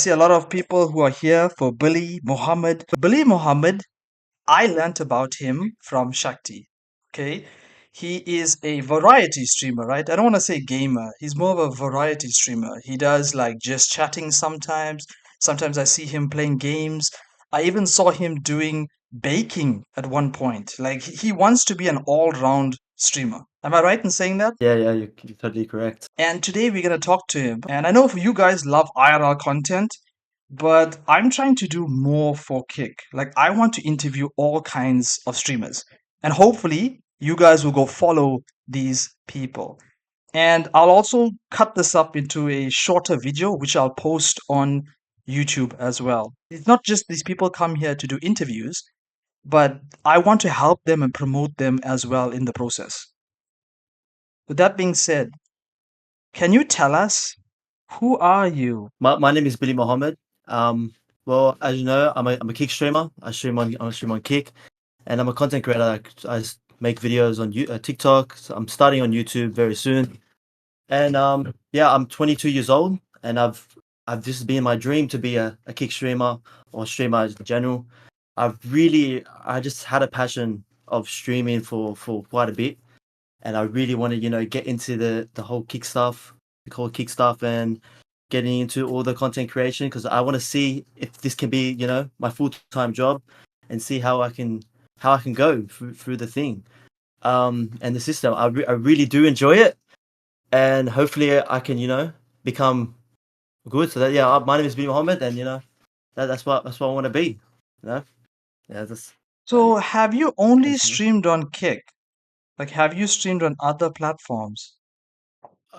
See a lot of people who are here for Billy Mohamad. Billy Mohamad, I learnt about him from Shakti. Okay. He is a variety streamer, right? I don't want to say gamer. He's more of a variety streamer. He does like just chatting sometimes. Sometimes I see him playing games. I even saw him doing baking at one point. Like he wants to be an all-round streamer. Am I right in saying that? Yeah, you're totally correct. And today we're going to talk to him. And I know you guys love IRL content, but I'm trying to do more for Kick. Like, I want to interview all kinds of streamers. And hopefully, you guys will go follow these people. And I'll also cut this up into a shorter video, which I'll post on YouTube as well. It's not just these people come here to do interviews, but I want to help them and promote them as well in the process. With that being said, can you tell us who are you? My name is Billy Mohamad. Well, as you know, I'm a Kick streamer. I stream on Kick, and I'm a content creator. Make videos on TikTok. So I'm starting on YouTube very soon. And yeah, I'm 22 years old, and I've just been my dream to be a Kick streamer or streamer in general. I just had a passion of streaming for quite a bit, and I really want to get into the whole Kick stuff, and getting into all the content creation, because I want to see if this can be my full-time job, and see how I can go through the thing, and the system. I really do enjoy it, and hopefully I can become good. So that, yeah, my name is Billy Mohamad, and that's what I want to be. You know, yeah, that's So, have you only Mhm. streamed on Kick? Like, have you streamed on other platforms?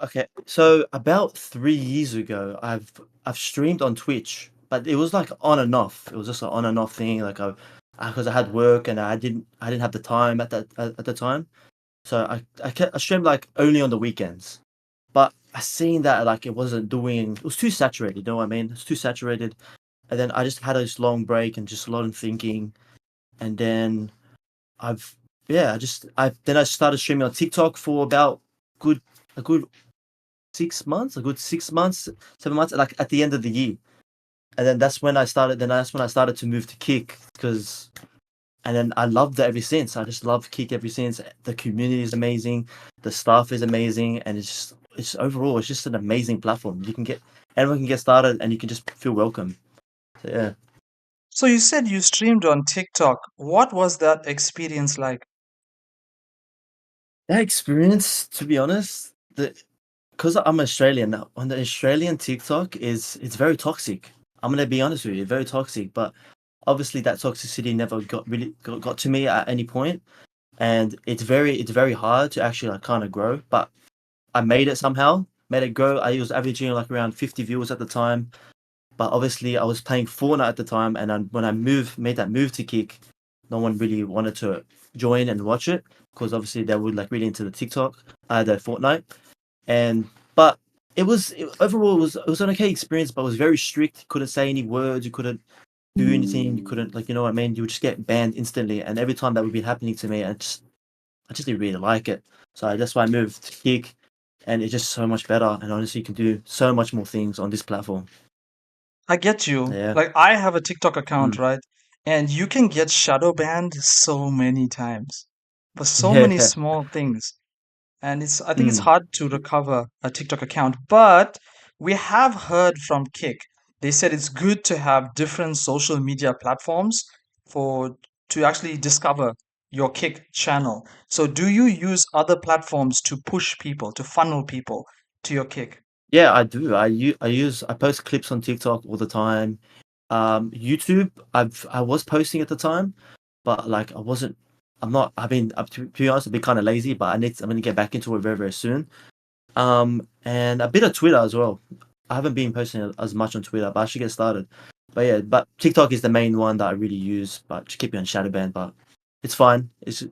Okay. So about 3 years ago, I've streamed on Twitch, but it was like on and off. It was just an on and off thing. Like because I had work, and I didn't have the time at the time. So I streamed like only on the weekends. But I seen that like it wasn't doing. It was too saturated. You know what I mean? It's too saturated. And then I just had this long break and just a lot of thinking. And then I've yeah, I started streaming on TikTok for about good a good 6 months, a good 6 months, 7 months, like at the end of the year. And then that's when I started to move to Kick, and then I loved it ever since. I just love Kick ever since. The community is amazing, the staff is amazing, and it's overall it's just an amazing platform. Everyone can get started, and you can just feel welcome. So yeah. So, you said you streamed on TikTok. What was that experience like? That experience, to be honest, because I'm Australian now, on the Australian TikTok it's very toxic. I'm gonna be honest with you, very toxic. But obviously that toxicity never got to me at any point, and it's very hard to actually like kind of grow. But I made it somehow, made it grow. I was averaging like around 50 viewers at the time, but obviously I was playing Fortnite at the time, and when I made that move to Kick, no one really wanted to join and watch it, because obviously they would like really into the the Fortnite. And but overall it was an okay experience, but it was very strict. You couldn't say any words, you couldn't do anything, you couldn't, like, you know what I mean? You would just get banned instantly, and every time that would be happening to me, I just didn't really like it. So that's why I moved to Kick, and it's just so much better, and honestly you can do so much more things on this platform. I get you. Yeah. Like, I have a TikTok account, Mm. right? And you can get shadow banned so many times for so many Yeah. small things. And I think it's Mm. hard to recover a TikTok account. But we have heard from Kick. They said it's good to have different social media platforms for to actually discover your Kick channel. So do you use other platforms to push people, to funnel people to your Kick? Yeah, I do. I post clips on TikTok all the time. YouTube, I was posting at the time, but like I'm not. I mean, to be honest, I've been kind of lazy, but I'm gonna get back into it very, very soon. And a bit of Twitter as well. I haven't been posting as much on Twitter, but I should get started. But yeah, but TikTok is the main one that I really use, but to keep me on shadow ban. But it's fine. It's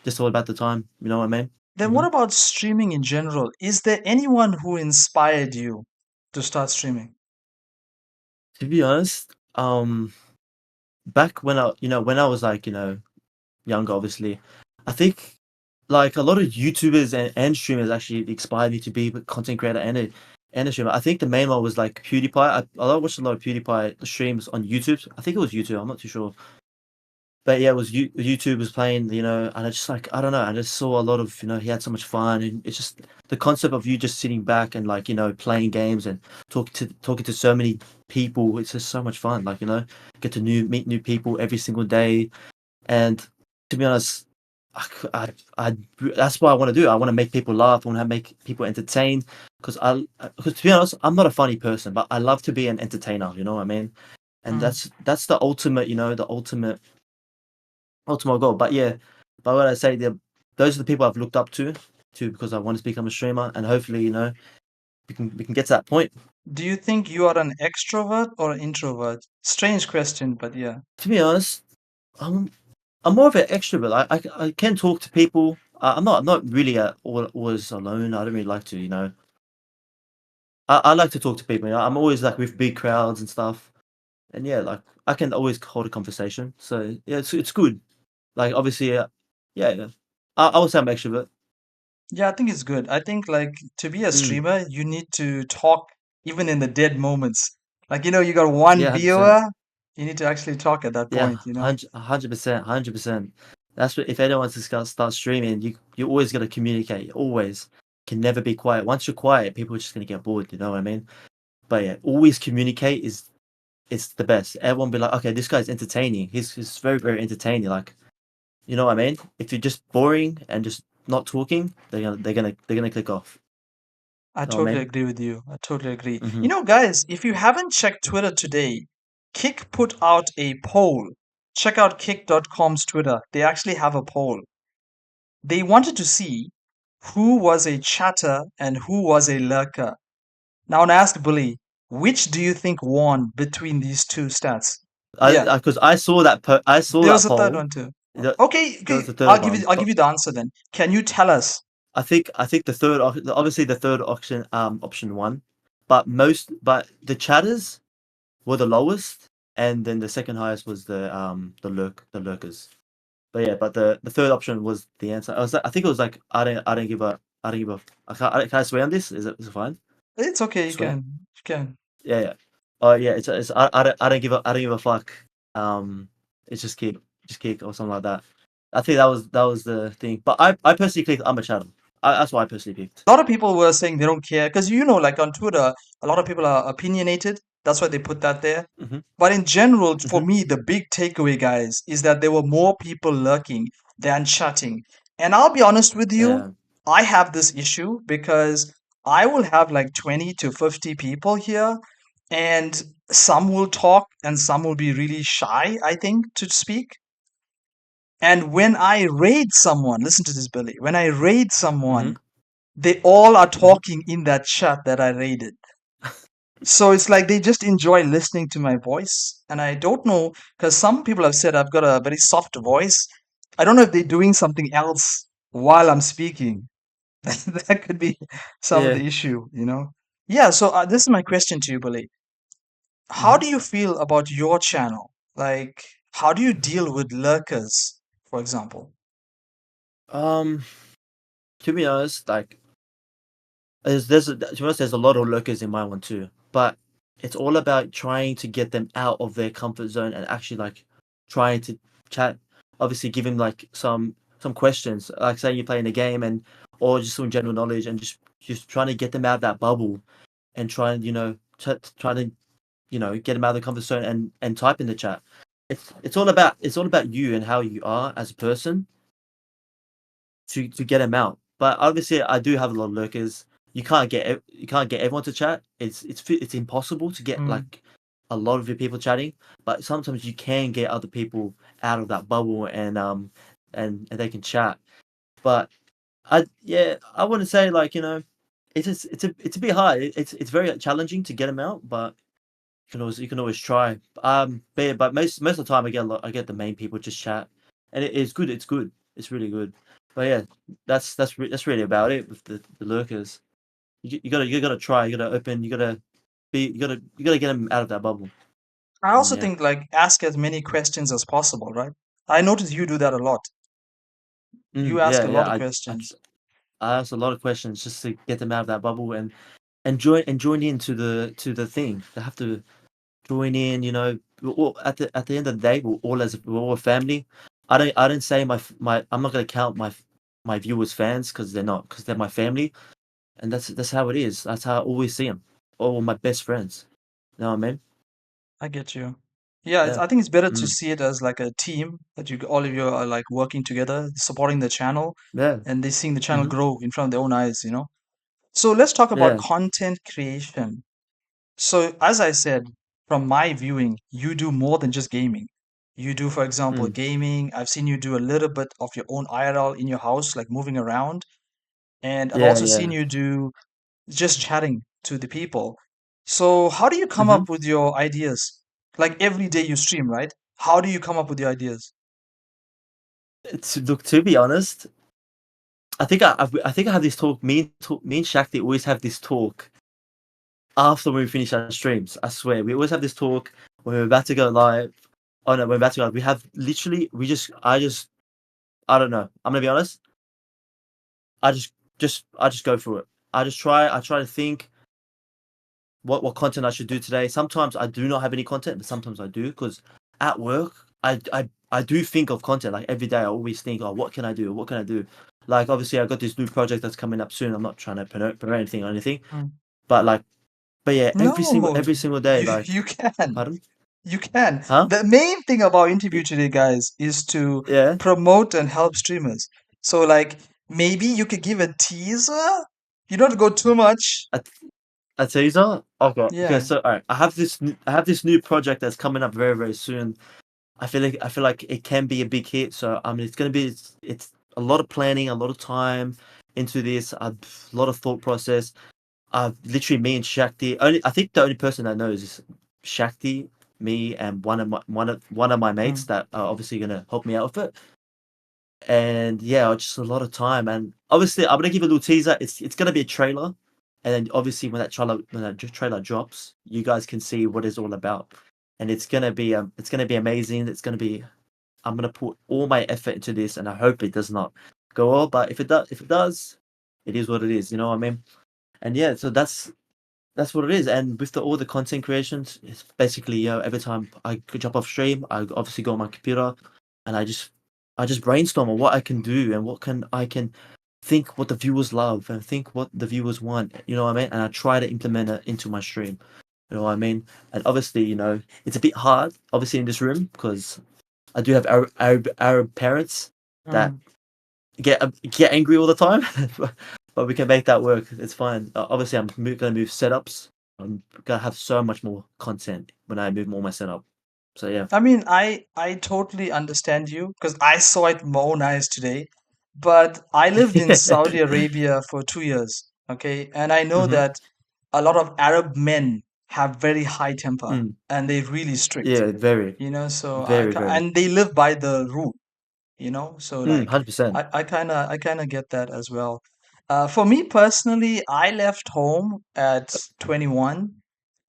just all about the time. You know what I mean? Then Hmm. what about streaming in general? Is there anyone who inspired you to start streaming? To be honest, back when I was like younger, obviously, I think like a lot of YouTubers and streamers actually inspired me to be a content creator, and and a streamer. I think the main one was like PewDiePie. I watched a lot of PewDiePie streams on YouTube. I think it was YouTube. I'm not too sure. But yeah, it was YouTube was playing, and I just like I don't know, I just saw a lot of he had so much fun, and it's just the concept of you just sitting back and like playing games and talking to so many people. It's just so much fun. Like get to meet new people every single day, and to be honest, that's what I want to do. I want to make people laugh. I want to make people entertained because to be honest, I'm not a funny person, but I love to be an entertainer. You know what I mean? And Mm. that's the ultimate, the ultimate goal. But yeah, but what I say, those are the people I've looked up to because I want to become a streamer, and hopefully, we can get to that point. Do you think you are an extrovert or an introvert? Strange question, but yeah. To be honest, I'm I'm more of an extrovert. I can talk to people. I'm not really always alone. I don't really like to, I like to talk to people. I'm always like with big crowds and stuff, and yeah, like I can always hold a conversation. So yeah, it's good. Like obviously, yeah, yeah. I would say I'm extrovert. Yeah, I think it's good. I think like to be a Mm, streamer, you need to talk even in the dead moments. Like, you got one yeah, 100%. viewer, you need to actually talk at that Yeah, point. 100%, 100%. That's what if anyone wants to start streaming, you always got to communicate. Always can never be quiet. Once you're quiet, people are just gonna get bored. You know what I mean? But yeah, always communicate is it's the best. Everyone be like, okay, this guy's entertaining. He's very very entertaining. Like you know what I mean? If you're just boring and just not talking, they're gonna click off. I You know what I totally mean? agree with you. I totally agree. Mm-hmm. Guys, if you haven't checked Twitter today, Kick put out a poll. Check out kick.com's Twitter. They actually have a poll. They wanted to see who was a chatter and who was a lurker. Now, I want to ask Billy, which do you think won between these two stats? Yeah, Because I saw there was that a third poll. one too. That, Okay, that was okay. the third one, I'll give but you the answer then. Can you tell us? I think obviously the third option option won, but the chatters were the lowest, and then the second highest was the lurkers. But yeah, but the third option was the answer. I think it was like I don't give a can I swear on this? Is it fine? It's okay. You Swear? can. You can. Yeah, yeah. Oh yeah, it's I don't give a fuck. Um, it's just kick or something like that. I think that was the thing. But I personally clicked I'm a channel. That's what I personally picked. A lot of people were saying they don't care because like on Twitter, a lot of people are opinionated. That's why they put that there. Hmm. But in general, for Hmm. me, the big takeaway, guys, is that there were more people lurking than chatting. And I'll be honest with you, Yeah. I have this issue because I will have like 20 to 50 people here, and some will talk and some will be really shy, I think, to speak. And when I raid someone, listen to this, Billy, when I raid Hmm. someone, they all are Hmm. talking in that chat that I raided. So it's like they just enjoy listening to my voice. And I don't know, because some people have said I've got a very soft voice. I don't know if they're doing something else while I'm speaking. That could be some of Yeah. the issue. Yeah, so this is my question to you, Billy. How Hmm. do you feel about your channel? Like, how do you deal with lurkers, for example? Um, to be honest, like to be honest, there's a lot of lurkers in my one too. But it's all about trying to get them out of their comfort zone and actually like trying to chat. Obviously, give them like some questions, like say you're playing a game and or just some general knowledge, and just trying to get them out of that bubble and try and try to get them out of the comfort zone and type in the chat. It's all about you and how you are as a person to get them out. But obviously, I do have a lot of lurkers. You can't get everyone to chat. It's impossible to get Mm. like a lot of your people chatting. But sometimes you can get other people out of that bubble and they can chat. But I wouldn't say like it's a bit hard. It's very challenging to get them out, but you can always try. But most of the time I get the main people just chat, and it's good. It's good. It's really good. But yeah, that's really about it with the lurkers. You gotta try. You gotta open. You gotta get them out of that bubble. I And also yeah, think like ask as many questions as possible, right? I notice you do that a lot. You ask yeah, a yeah. lot of I questions. I asked a lot of questions just to get them out of that bubble, and join into the thing. They have to join in. You know, we're all, at the end of the day, we're all a family. I don't say my I'm not gonna count my viewers fans because they're not, because they're my family, and that's how it is. That's how I always see them. All my best friends. You know what I mean? I get you. Yeah, Yeah. I think it's better to Mm. see it as like a team that you all of you are like working together, supporting the channel, Yeah. and they seeing the channel Mhm. grow in front of their own eyes, you know? So let's talk about Yeah. content creation. So as I said, from my viewing, you do more than just gaming. You do, for example, Mm. gaming. I've seen you do a little bit of your own IRL in your house, like moving around. And I've Yeah. also seen Yeah. you do just chatting to the people. So how do you come Mhm. up with your ideas? Like every day you stream, right? How do you come up with your ideas? To be honest, I think I have this talk. Me and Shakti always have this talk after we finish our streams. I swear, we always have this talk when we're about to go live. Oh no, we're about to go live. We have literally, I don't know. I'm gonna be honest. I just go through it. I try to think what content I should do today. Sometimes I do not have any content, but sometimes I do, because at work I do think of content. Like every day I always think, oh, what can I do? What can I do? Like obviously I got this new project that's coming up soon. I'm not trying to promote anything or anything, Mm. but like, but yeah, No, every single day, you like, can. pardon? You can. Huh? The main thing about interview today, guys, is to Yeah. promote and help streamers. So like maybe you could give a teaser. You don't have to go too much. A, a teaser? Okay. Okay. Yeah. So all right, I have this new project that's coming up very soon. I feel like it can be a big hit. So I mean, it's a lot of planning, a lot of time into this, a lot of thought process. Literally me and Shakti. Only I think the only person I know is Shakti, me, and one of my mates Mm, that are obviously gonna help me out with it. And yeah, just a lot of time. And obviously, I'm gonna give a little teaser. It's gonna be a trailer, and then obviously when that trailer drops, you guys can see what it's all about. And it's gonna be amazing. It's gonna be I'm gonna put all my effort into this, and I hope it does not go well. But if it does, it is what it is. You know what I mean? And yeah, so that's what it is. And with all the content creations, it's basically, every time I could jump off stream, I obviously go on my computer, and I just brainstorm on what I can do, and I can think what the viewers love and think what the viewers want. You know what I mean? And I try to implement it into my stream. You know what I mean? And obviously, it's a bit hard, obviously, in this room, because I do have Arab parents that mm. get angry all the time, but we can make that work. It's fine. Obviously, gonna move setups. I'm gonna have so much more content when I move more my setup. So yeah. I mean, I totally understand you because I saw it with my own eyes today. But I lived in Saudi Arabia for 2 years, okay? And I know hmm that a lot of Arab men have very high temper Mm. and they're really strict, Yeah, very, you know? So very. and they live by the rule, you know? So like 100%. I kind of get that as well. For me personally, I left home at 21.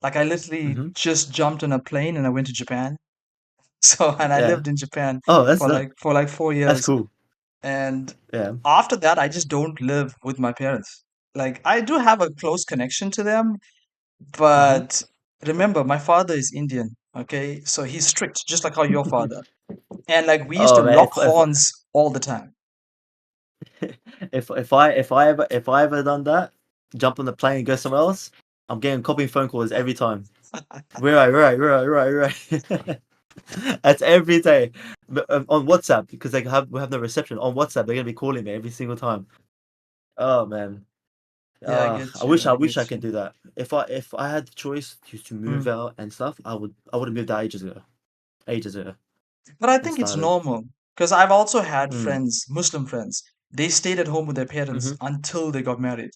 Like I literally hmm just jumped on a plane and I went to Japan. So, and I Yeah. lived in Japan Oh, for like four that's years. cool. And Yeah. after that, I just don't live with my parents. Like I do have a close connection to them, hmm but remember, my father is Indian. Okay, so he's strict, just like how your father. And like we used to Oh man, lock horns all the time. if I ever done that, jump on the plane and go somewhere else, I'm getting copying phone calls every time. Right. That's every day. But, on WhatsApp, because we have no reception on WhatsApp. They're gonna be calling me every single time. Oh man, Yeah, I get you. I I wish get I can you. do that. If I had the choice to move Mm. out and stuff, I would have moved out ages ago, But I and think it's started. normal because I've also had Mm. friends, Muslim friends. They stayed at home with their parents Mm-hmm. until they got married,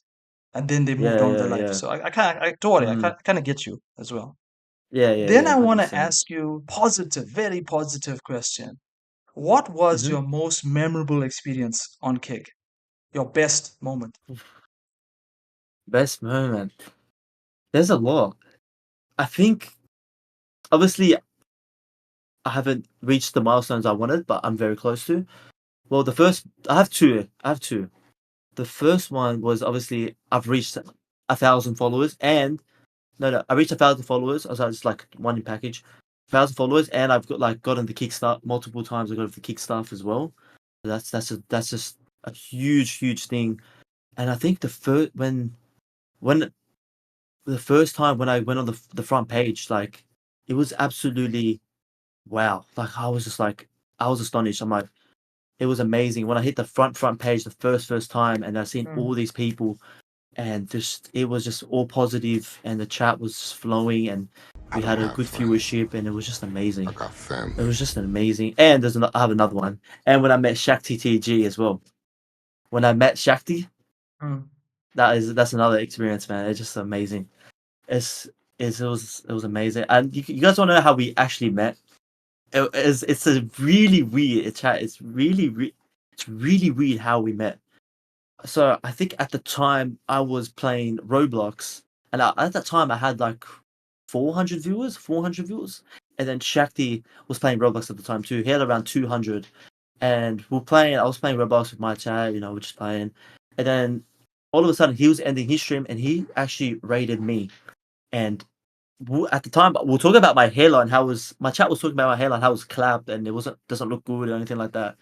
and then they moved Yeah, on with their yeah, life. yeah. So I kind of, I don't worry, Mm. I kind of get you as well. Then Yeah. I want to 100%. ask you positive, very positive question. What was Mm-hmm. your most memorable experience on Kick? Your best moment? Best moment. There's a lot. I think obviously I haven't reached the milestones I wanted, but I'm very close to. Well, the first I have two. The first one was obviously I've reached. 1,000 followers, and I reached 1,000 followers. I was just like one in package, 1,000 followers, and I've got like gotten the kickstart multiple times. I got the kickstart as well. That's just a huge thing. And I think when the first time when I went on the front page, like it was absolutely wow. Like I was astonished. I'm like, it was amazing when I hit the front page the first time, and I seen Mm. all these people, and just it was just all positive, and the chat was flowing, and I we don't had a have good friends. viewership, and it was just I amazing. got It family. was just an amazing. And I have another one. And when I met Shakti TG as well. When I met Shakti, Mm. that's another experience, man. It's just amazing. It's, it was amazing. And you guys want to know how we actually met? It's a really weird chat. It's really weird how we met. So I think at the time I was playing Roblox, and at that time I had like 400 viewers, and then Shakti was playing Roblox at the time too. He had around 200, and we're playing. I was playing Roblox with my chat, we're just playing, and then all of a sudden he was ending his stream, and he actually raided me. And at the time we were talking about my hairline, how was my chat was talking about my hairline, how it was clapped, and it wasn't doesn't look good or anything like that.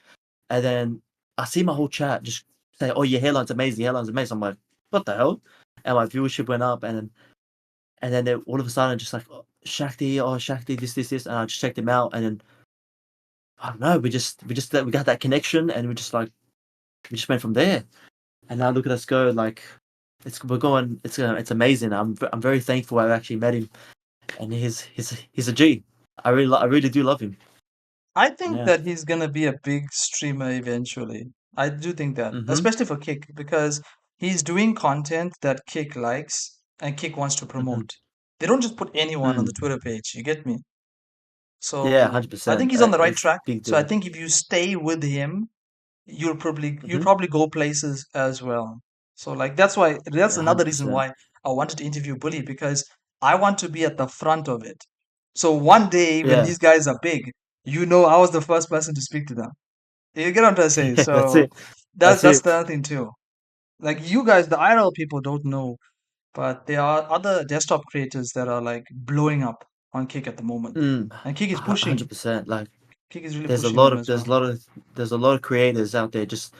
And then I see my whole chat just say, "Oh, your hairline's amazing, your hairline's amazing." I'm like, "What the hell?" And my viewership went up, and then all of a sudden, just like oh Shakti, this, and I just checked him out, and then I don't know, we got that connection, and we just went from there. And now look at us go, like we're going, it's amazing. I'm very thankful I actually met him, and he's a G. I really do love him. I think Yeah. that he's gonna be a big streamer eventually. I do think that, Mhm. especially for Kick, because he's doing content that Kick likes and Kick wants to Mhm. promote. They don't just put anyone on the Mm. Twitter page, you get me? Yeah, So hundred I think percent. he's on the right It's track. big So I deal. think if you stay with him, you'll Mhm. probably go places as well. So like that's Yeah, another hundred reason percent. why I wanted to interview Bully because I want to be at the front of it. So one day when Yeah. these guys are big, I was the first person to speak to them. You get what I'm trying to say? Yeah, that's So it. That's that's it. the other thing too. Like you guys, the IRL people don't know, but there are other desktop creators that are like blowing up on Kick at the moment. And Kick is pushing. 100%. Like Kick is really there's a pushing lot them of as well. there's a lot of creators out there just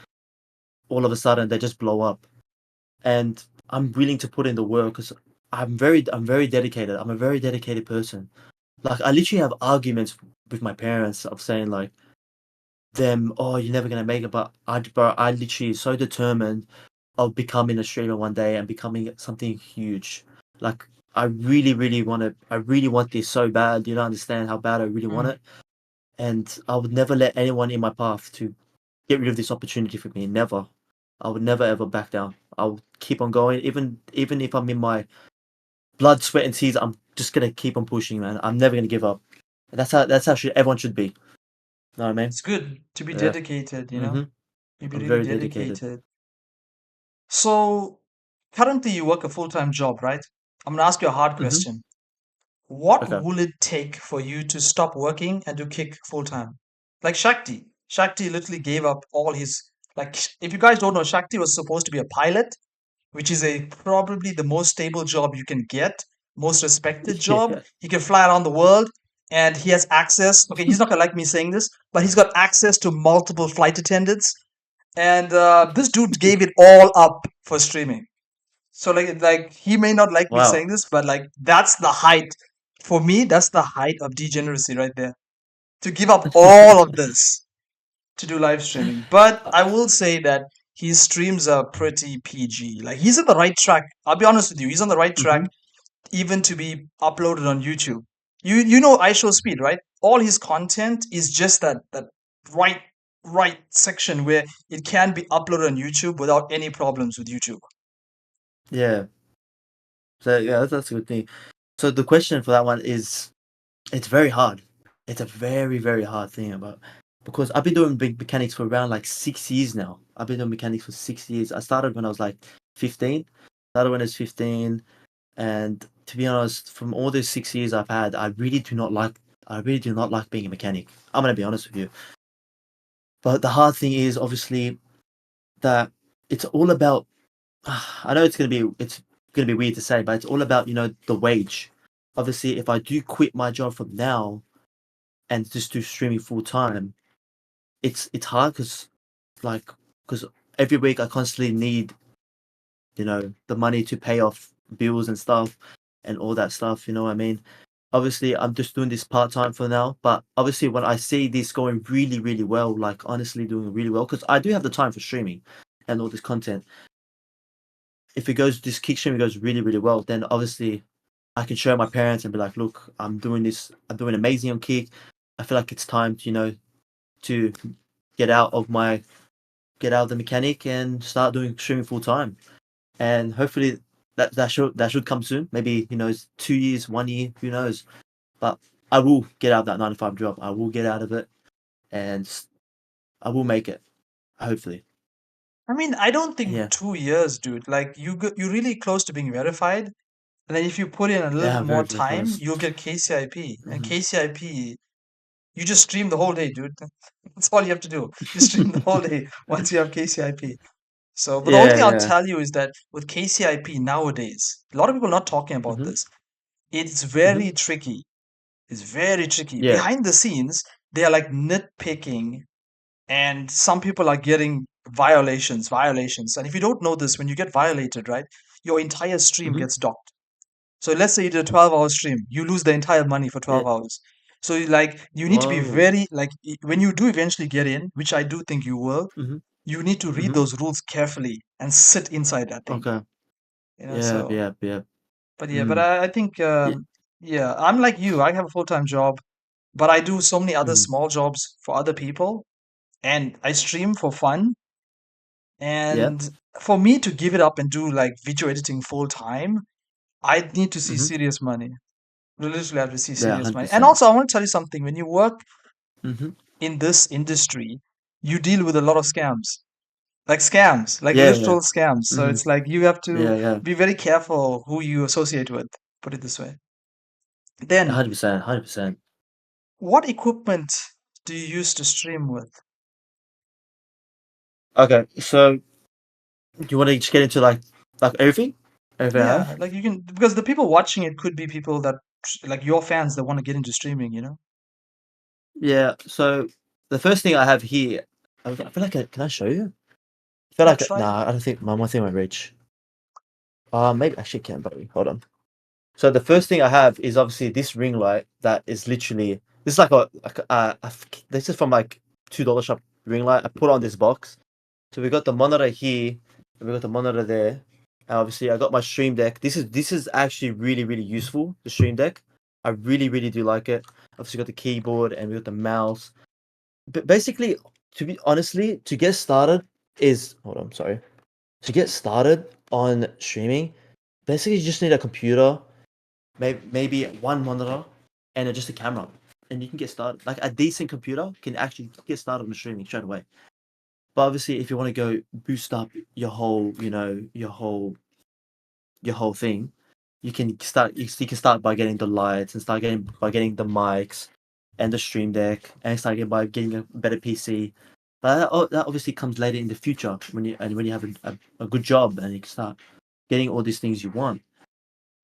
all of a sudden they just blow up. And I'm willing to put in the work because I'm very dedicated. I'm a very dedicated person. Like I literally have arguments with my parents of saying like them, oh, you're never gonna make it, but I literally so determined of becoming a streamer one day and becoming something huge. Like I really want this so bad. You don't understand how bad I really want Mm. it. And I would never let anyone in my path to get rid of this opportunity for me. Never. I would never ever back down. I would keep on going, even if I'm in my blood, sweat, and tears. I'm just gonna keep on pushing, man. I'm never gonna give up. That's how everyone should be. You know what I mean? It's good to be Yeah. dedicated, Mhm. You be I'm really very dedicated. dedicated. So currently you work a full-time job, right? I'm gonna ask you a hard Mhm. question. What Okay. will it take for you to stop working and to kick full-time? Like Shakti. Shakti literally gave up all his like if you guys don't know, Shakti was supposed to be a pilot, which is a probably the most stable job you can get, most respected job. Yeah. He can fly around the world and he has access. Okay, he's not gonna like me saying this, but he's got access to multiple flight attendants. And this dude gave it all up for streaming. So like he may not like me Wow. saying this, but like that's the height for me. That's the height of degeneracy right there. To give up all of this to do live streaming. But I will say that his streams are pretty PG. Like he's on the right track. I'll be honest with you. He's on the right track Mhm. even to be uploaded on YouTube. You know I show speed, right? All his content is just that right right section where it can be uploaded on YouTube without any problems with YouTube. Yeah. So yeah, that's a good thing. So the question for that one is, it's very hard. It's a very hard thing about because I've been doing big mechanics for around like 6 years now. I've been doing mechanics for 6 years. I started when I was like 15. Started when I was 15, and to be honest, from all those 6 years I've had, I really do not like being a mechanic. I'm gonna be honest with you. But the hard thing is obviously that it's all about. I know it's gonna be it's gonna be weird to say, but it's all about the wage. Obviously, if I do quit my job from now and just do streaming full time, it's hard like because every week I constantly need the money to pay off bills and stuff and all that stuff. You know what I mean? Obviously, I'm just doing this part time for now, but obviously, when I see this going really, really well, like honestly doing really well, because I do have the time for streaming and all this content. If it goes, this kick streaming goes really, really well, then obviously I can show my parents and be like, look, I'm doing this, I'm doing amazing on kick. I feel like it's time to, to get out of my get out of the mechanic and start doing streaming full time. And hopefully that should come soon. Maybe it's 2 years, 1 year, who knows? But I will get out of that 9 to 5 job. I will get out of it, and I will make it. Hopefully, I mean, I don't and think yeah, 2 years, dude. Like you're really close to being verified, and then if you put in a little yeah, bit very, more very time, close. you'll get KCIP. And Hmm. KCIP, you just stream the whole day, dude. That's all you have to do. You stream the whole day once you have KCIP. So, but the only Yeah, thing I'll yeah. tell you is that with KCIP nowadays, a lot of people are not talking about Hmm. this. It's Hmm. very tricky. It's very tricky. Yeah. Behind the scenes, they are like nitpicking, and some people are getting violations. And if you don't know this, when you get violated, right, your entire stream Hmm. gets docked. So let's say you did a 12-hour stream, you lose the entire money for Yeah. 12 hours. So like you need to be Whoa. very like when you do eventually get in, which I do think you will, Hmm. you need to read Hmm. those rules carefully and sit inside that thing. Okay. Yeah, So yeah, yeah. but yeah, but Mm. I think Yeah. yeah, I'm like you. I have a full-time job, but I do so many other Hmm. small jobs for other people, and I stream for fun. Yeah. And for me to give it up and do like video editing full time, I need to see Hmm. serious money. Literally, I have to see Yeah, serious money. And 100%. also, I want to tell you something. When you work Hmm. in this industry, you deal with a lot of scams, like Yeah, yeah. literal scams. So Hmm. it's like you have to Yeah, yeah. be very careful who you associate with, put it this way. Then, 100%. 100%. what equipment do you use to stream with? Okay, so do you want to just get into like everything I Yeah, have? like you can, because the people watching it could be people that, like your fans that want to get into streaming, you know? Yeah. So the first thing I have here, I feel like can I show you? I feel Yeah, like try. nah. I don't think my one thing might reach. Maybe actually can, but hold on. So the first thing I have is obviously this ring light that is literally this is this is from like $2 shop ring light. I put on this box. So we got the monitor here, and we got the monitor there. And obviously I got my stream deck. This is actually really, really useful, the stream deck. I really, really do like it. Obviously got the keyboard and we got the mouse. But basically, to be honestly, to get started is hold on, sorry. To get started on streaming, basically you just need a computer, maybe one monitor, and just a camera. And you can get started. Like a decent computer can actually get started on streaming straight away. But obviously, if you want to go boost up your whole, your whole thing, you can start. You can start by getting the lights and start getting by getting the mics and the stream deck, and start getting by getting a better PC. But that obviously comes later in the future when you have a good job and you can start getting all these things you want.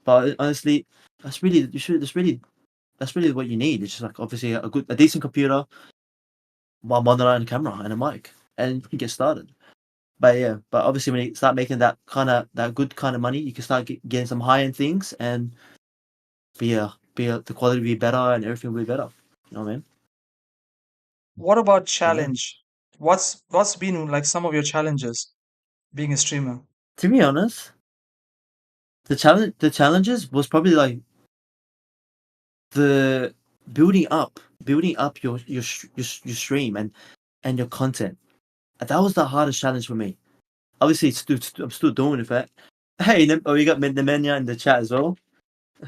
But honestly, that's really what you need. It's just like obviously a decent computer, one monitor and a camera and a mic, and you can get started. But yeah, but obviously when you start making that good kind of money, you can start getting some high end things and the quality will be better and everything will be better. You know what I mean? What about And yeah. challenge? What's been like some of your challenges being a streamer? To be honest, the challenges was probably like the building up your stream and your content. That was the hardest challenge for me. Obviously, I'm still doing it. Right? Hey, we got Nemanja in the chat as well.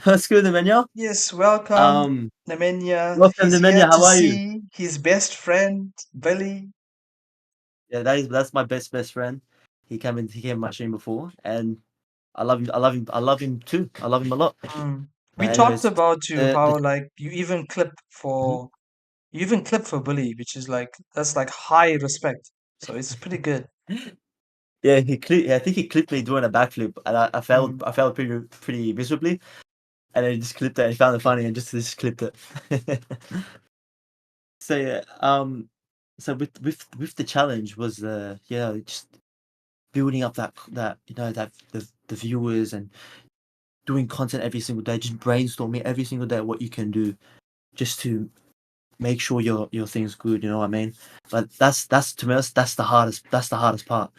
That's good, Nemanja. Yes, welcome, Um, Nemenya. welcome, He's here Nemanja. to How are you? see his best friend, Billy. Yeah, that's my best friend. He came in my stream before, and I love him. I love him. I love him too. I love him a lot. Mm. We But talked anyways, about you the how like mhm. you even clip for Billy, which is like that's like high respect. So it's pretty good. Yeah, I think he clipped me doing a backflip, and I failed. Mm. I failed pretty miserably, and then he just clipped it. And he found it funny, and just clipped it. So yeah, so with the challenge was just building up that that the viewers and doing content every single day, just brainstorming every single day what you can do just to make sure your thing's good. You know what I mean? But that's to me that's the hardest part.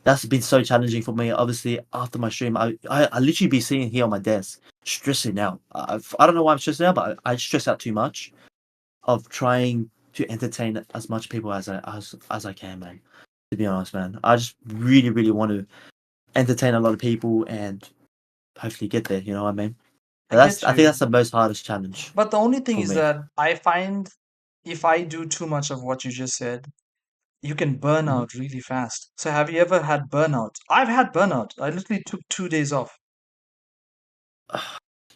That's been so challenging for me. Obviously, after my stream, I literally be sitting here on my desk stressing out. I don't know why I'm stressing out, but I stress out too much of trying to entertain as much people as I can, man. To be honest, man, I just really want to entertain a lot of people and hopefully get there. You know what I mean? I But get I think you. that's the most hardest challenge But the only thing for is me. that I find if I do too much of what you just said, you can burn Mhm. out really fast. So have you ever had burnout? I've had burnout. I literally took 2 days off.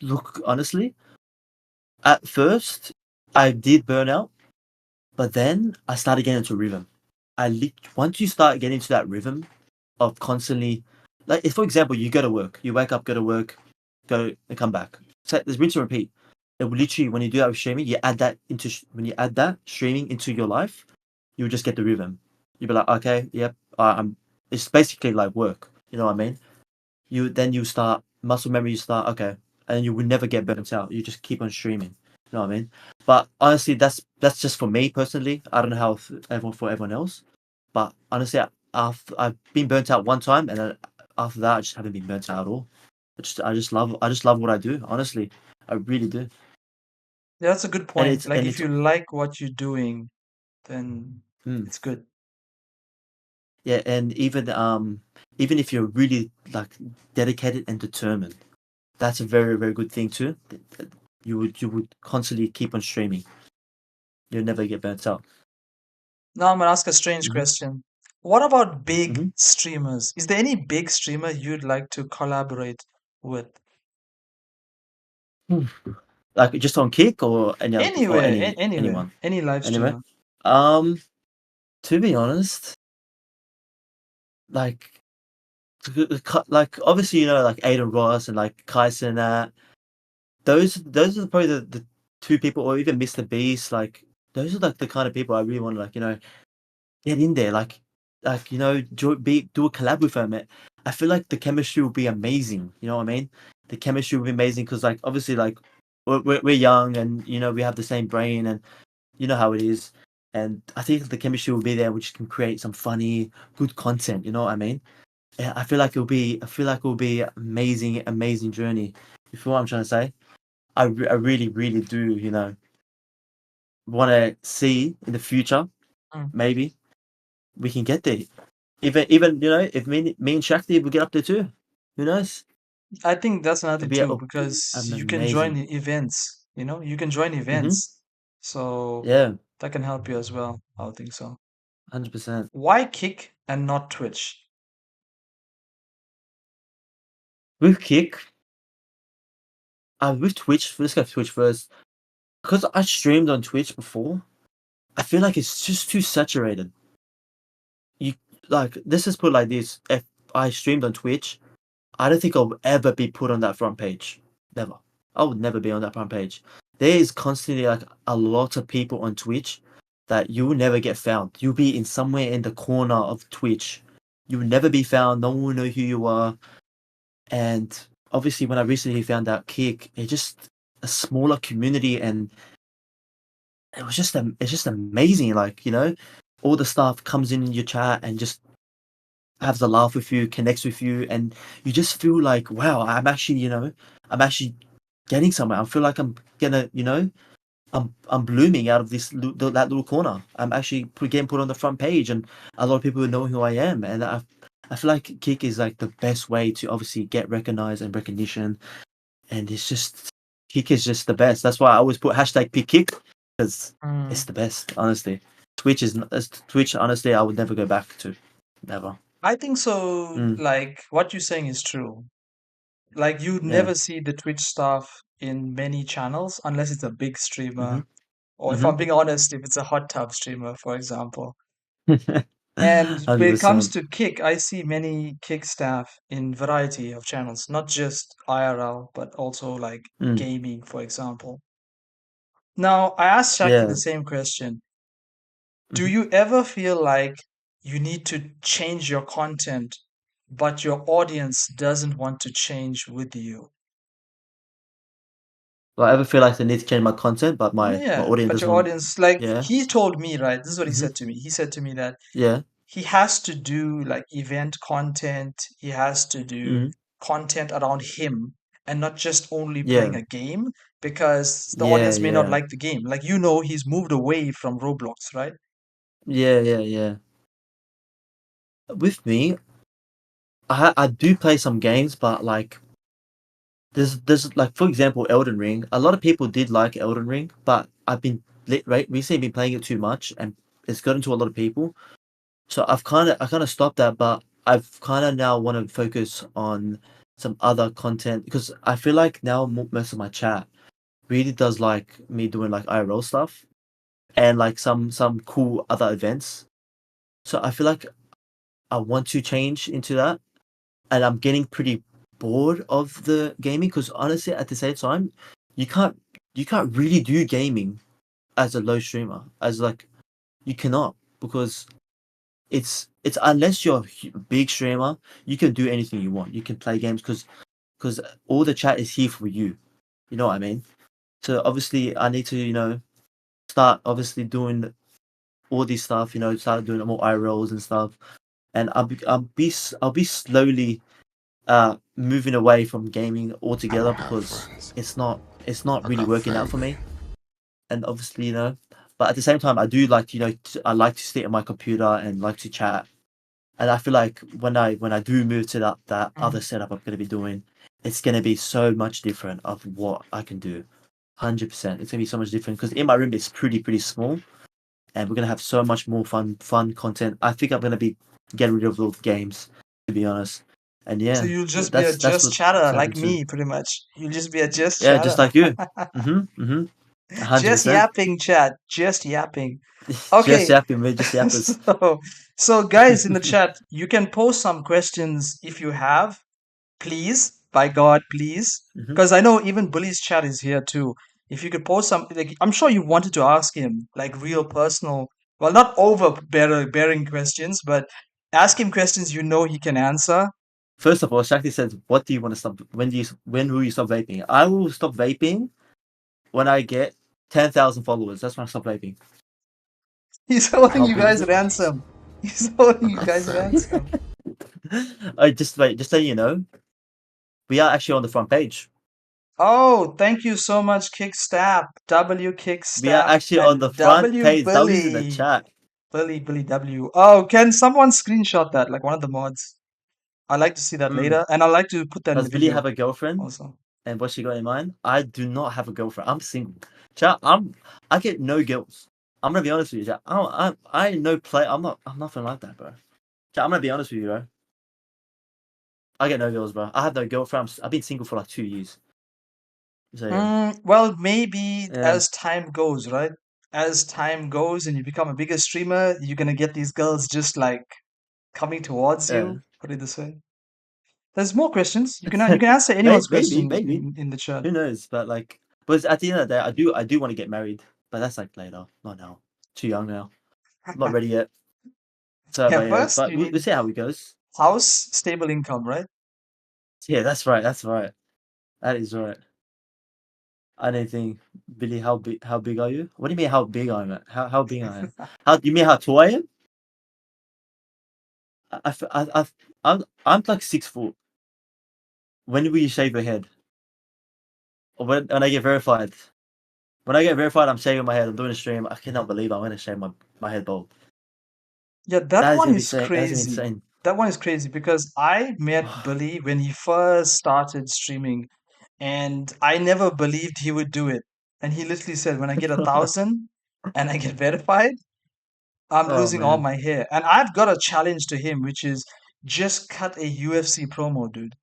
Look, honestly, at first I did burn out, but then I started getting into rhythm. Once you start getting into that rhythm of constantly, like if for example you go to work, you wake up, go to work, go and come back. So there's rinse and repeat. It will literally when you do that with streaming, you add that into when you add that streaming into your life, you will just get the rhythm. You'll be like, okay, yep, I'm. It's basically like work. You know what I mean? You start muscle memory. You start okay, and you will never get burnt out. You just keep on streaming. You know what I mean? But honestly, that's just for me personally. I don't know how for everyone else. But honestly, I've been burnt out one time, and then after that, I just haven't been burnt out at all. I just love what I do. Honestly, I really do. Yeah, that's a good And point. Like if it's you like what you're doing, then mm, it's good. yeah, and even if you're really like dedicated and determined, that's a very good thing too. You would constantly keep on streaming. You'll never get burnt out. Now I'm gonna ask a strange hmm question. What about big hmm streamers? Is there any big streamer you'd like to collaborate with? Like just on Kick or any other or Anywhere, anywhere, anyone any live anyway. streamer. Um, to be honest, like like obviously like Adinross and like Kayn and that. Those are probably the two people, or even Mr. Beast. Like those are like the kind of people I really want to like get in there. Like do a collab with them. I feel like the chemistry will be amazing. You know what I mean? The chemistry will be amazing because like obviously like we're young and we have the same brain and you know how it is. And I think the chemistry will be there, which can create some funny, good content. You know what I mean? Yeah, I feel like it'll be amazing journey. You feel what I'm trying to say? I really do, want to see in the future, Mm. maybe we can get there. Even if me and Shakti will get up there too, who knows? I think that's another It'll thing be too, be because you can join amazing. the events, you can join Mm-hmm. events. So Yeah, that can help you as well. I would think so. 100%. Why Kick and not Twitch? With Kick, with Twitch, let's go Twitch first. Because I streamed on Twitch before, I feel like it's just too saturated. You like let's just put it like this: if I streamed on Twitch, I don't think I'll ever be put on that front page. Never. I would never be on that front page. There is constantly like a lot of people on Twitch that you will never get found. You'll be in somewhere in the corner of Twitch. You will never be found. No one will know who you are. And obviously, when I recently found out Kick, it's just a smaller community, and it's just amazing. Like all the stuff comes in your chat and just has a laugh with you, connects with you, and you just feel like, wow, I'm actually getting somewhere. I feel like I'm gonna, I'm blooming out of that little corner. I'm actually getting put on the front page, and a lot of people know who I am. And I feel like Kick is like the best way to obviously get recognized and recognition. And it's just Kick is just the best. That's why I always put hashtag pick Kick because it's Mm. the best. Honestly, Twitch. Honestly, I would never go back to, never. I think so. Mm, Like what you're saying is true. Like you'd yeah. never see the Twitch stuff in many channels unless it's a big streamer, Mhm. or if I'm Mhm. being honest, if it's a hot tub streamer, for example. And when it comes 100%. to Kick, I see many Kick staff in variety of channels, not just IRL, but also like Mm, gaming, for example. Now, I asked Shaki the yeah. same question. Do Mhm. you ever feel like you need to change your content, but your audience doesn't want to change with you? Do I ever feel like I need to change my content, but my Yeah, audience but doesn't your want. audience, like Yeah. he told me, right? This is what he Mhm. said to me. He said to me that Yeah. he has to do like event content, he has to do Mhm. content around him and not just only playing Yeah. a game because the Yeah. audience may not Yeah. like the game. Like, he's moved away from Roblox, right? Yeah. Yeah. Yeah. With me, I do play some games, but like there's like for example Elden Ring. A lot of people did like Elden Ring, but I've been recently been playing it too much, and it's gotten to a lot of people. So I kind of stopped that, but I've kind of now want to focus on some other content because I feel like now most of my chat really does like me doing like IRL stuff and like some cool other events. So I feel like I want to change into that, and I'm getting pretty bored of the gaming because honestly, at the same time, you can't you can't really do gaming as a low streamer as like you cannot because it's unless you're a big streamer, you can do anything you want. You can play games because all the chat is here for you. You know what I mean? So obviously, I need to start obviously doing all this stuff. Start doing more eye rolls and stuff, and I'll be slowly moving away from gaming I altogether don't have because friends. it's not I really got working out for family. me. And obviously, but at the same time, I do like I like to sit at my computer and like to chat. And I feel like when I do move to that other Mhm. setup I'm gonna be doing, it's gonna be so much different of what I can do. 100%. It's gonna be so much different because in my room it's pretty small, and we're gonna have so much more fun content. I think I'm gonna be getting rid of those games, to be honest. And So yeah, you'll just be a that's just what's chatter like happened too. me, pretty much. You'll just be a just Yeah, just chatter. like you. Mm-hmm. hundred Just percent. yapping, chat. Just yapping. Just Okay. yapping, mate. Just yappers. So, so guys in the chat, you can post some questions if you have, please. By God, please. hmm Because I know even Bully's chat is here too. If you could post some, like, I'm sure you wanted to ask him, like, real personal, well, not overbearing questions, but ask him questions he can answer. First of all, Shakti says, "What do you want to stop? When will you stop vaping?" I will stop vaping when I get 10,000 followers. That's when I stop vaping. He's holding How you big is guys it? ransom. He's holding I you got guys friends. ransom. I just wait. Just so you know, we are actually on the front page. Oh, thank you so much, Kickstap, W We are Kickstap, actually on the and front W page. W's in the Billy. chat. Billy W. Oh, can someone screenshot that, like one of the mods? I'd like to see that Mm. later, and I'd like to put that in Does the Billy video have a girlfriend? also. And what she got in mind? I do not have a girlfriend. I'm single. Chat. I get no girls. I'm gonna be honest with you, chat. I no play. I'm nothing like that, bro. Chat, I'm gonna be honest with you, bro. I get no girls, bro. I have no girlfriend. I've been single for like 2 years. So yeah. Well, maybe Yeah. as time goes, right? As time goes and you become a bigger streamer, you're gonna get these girls just like coming towards Yeah. you. Put it this way. There's more questions. You can answer maybe, anyone's maybe, question maybe. in the chat. Who knows? But like, but at the end of the day, I do want to get married, but that's like later, not now. Too young now. I'm not ready yet. So, Yeah, but yeah, first but you we'll need see how it goes. house, stable income, right? Yeah, that's right. That's right. That is right. I don't think Billy. How big are you? What do you mean? How big I am? How big I am? How you mean how tall I am? I'm like 6 foot. When will you shave your head? Or when I get verified? When I get verified, I'm shaving my head. I'm doing a stream. I cannot believe I'm gonna shave my head bald. Yeah, that That is one gonna be is insane. That's gonna be crazy. insane. That one is crazy because I met Billy when he first started streaming, and I never believed he would do it. And he literally said, "When I get 1,000 and I get verified, I'm Oh losing all man. my hair." And I've got a challenge to him, which is just cut a UFC promo, dude.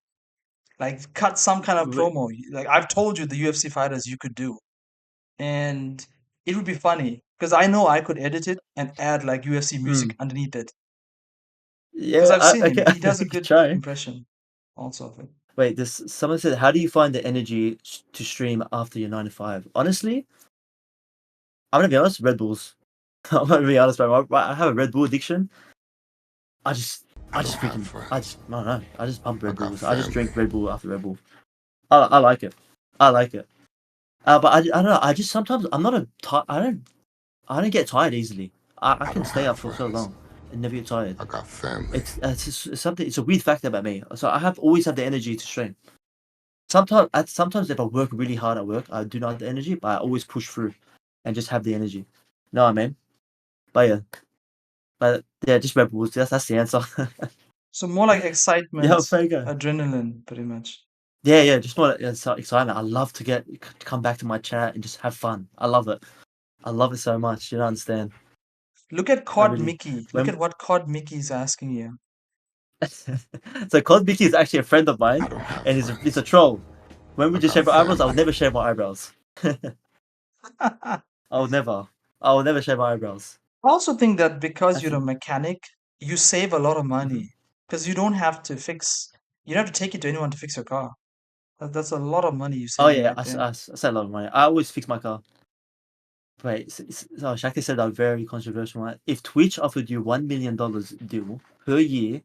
Like, cut some kind of Wait, promo. Like, I've told you the UFC fighters you could do. And it would be funny because I know I could edit it and add like UFC music mm, underneath it. Because Yeah, I've seen him. okay, He does a you can good try. impression also of it. Wait, this someone said, how do you find the energy to stream after your 9 to 5? Honestly, I'm gonna be honest, Red Bulls. I'm gonna be honest, bro. I have a Red Bull addiction. I just, I don't have friends. I don't know. I just pump I Red got Bulls. I just family. drink Red Bull after Red Bull. I like it. I like it. But I don't know. I just sometimes I'm not a. I don't get tired easily. I I can don't stay have up for so friends. long and never get tired. I got family. It's something. It's a weird factor about me. So I have always have the energy to stream. Sometimes if I work really hard at work, I do not have the energy, but I always push through and just have the energy. No, I mean, but yeah, just Red Bulls. That's the answer. So more like Yeah, excitement, Fago. adrenaline, pretty much. Yeah, just more like, excitement. I love to come back to my chat and just have fun. I love it. I love it so much. You don't understand. Look at I Cod really Mickey. Look when at what Cod Mickey is asking you. so Cold Mickey is actually a friend of I mine, don't have and he's a friends. troll. When we I just got shave our eyebrows, I would family. never shave my eyebrows. I would never. I would never shave my eyebrows. I also think that because That's you're a it. mechanic, you save a lot of Hmm. money because you don't have to fix, you don't have to take it to anyone to fix your car. That's a lot of money you're Oh saving yeah, right there. I say a lot of money. I always fix my car. Wait, so Shakti said a very controversial one. If Twitch offered you $1 million deal per year,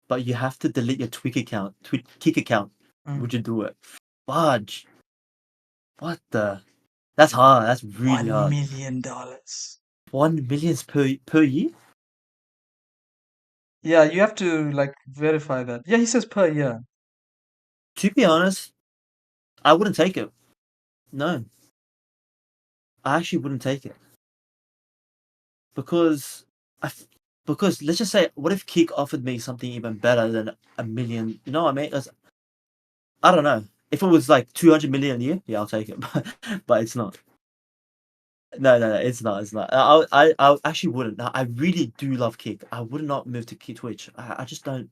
but you have to delete your Twitch Kick account, Mm. would you do it? Fudge. What the? That's hard. That's really $1 hard. million. 1 million per year? Yeah, you have to like verify that. Yeah, he says per year. To be honest, I wouldn't take it. No, I actually wouldn't take it because because let's just say, what if Kick offered me something even better than a million? You know what I mean? I don't know. If it was like 200 million a year, yeah, I'll take it. But it's not. No, it's not. It's not. I actually wouldn't. No, I really do love Kick. I would not move to Kick Twitch. I just don't.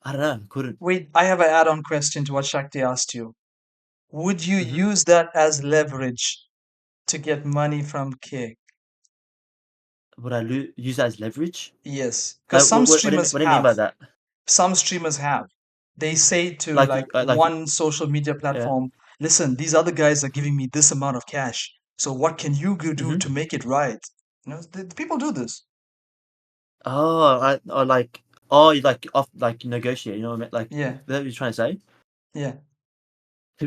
I don't know. Couldn't. Wait, I have an add-on question to what Shakti asked you. Would you Hmm. use that as leverage to get money from Kick? Would I use that as leverage? Yes, because Like, some what do you mean by that? some streamers have. They say to Like, like like, one social media yeah. platform, listen, these other guys are giving me this amount of cash. So what can you do Hmm. to make it right? People do this. Oh, or like, oh, you like off, like negotiate. You know what I mean? Like, Yeah, that what you're trying to say? yeah. I